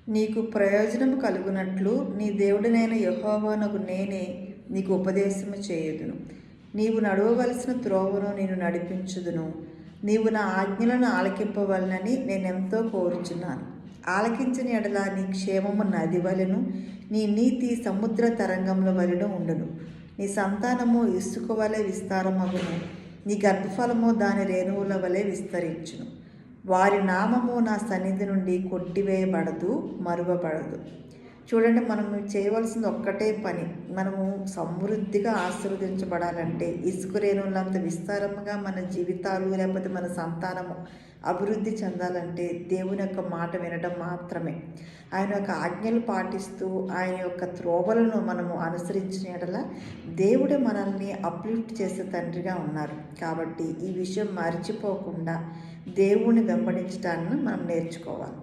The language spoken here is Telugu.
నీకు ప్రయోజనము కలుగునట్లు నీ దేవుడినైన యెహోవానగు నేనే నీకు ఉపదేశము చేయుదును. నీవు నడవవలసిన త్రోవను నేను నడిపించుదును. నీవు నా ఆజ్ఞలను ఆలకింపవలనని నేనెంతో కోరుచున్నాను. ఆలకించని ఎడల నీ క్షేమము నది వలెను, నీ నీతి సముద్ర తరంగముల వలెను ఉండును. నీ సంతానము ఇసుక వలె విస్తారమగును, నీ గర్భఫలము దాని రేణువుల వలె విస్తరించును. వారి నామము నా సన్నిధి నుండి కొట్టివేయబడదు, మరువబడదు. చూడండి, మనము చేయవలసింది ఒక్కటే పని. మనము సమృద్ధిగా ఆశీర్వదించబడాలంటే, ఇసుక రేణువులంత విస్తారముగా మన జీవితాలు లేకపోతే మన సంతానము అభివృద్ధి చెందాలంటే దేవుని యొక్క మాట వినడం మాత్రమే. ఆయన యొక్క ఆజ్ఞలు పాటిస్తూ ఆయన యొక్క త్రోవలను మనము అనుసరించిన యెడల దేవుడే మనల్ని అప్లిఫ్ట్ చేసే తండ్రిగా ఉన్నారు. కాబట్టి ఈ విషయం మర్చిపోకుండా దేవుణ్ణి వెంబడించడాన్ని మనం నేర్చుకోవాలి.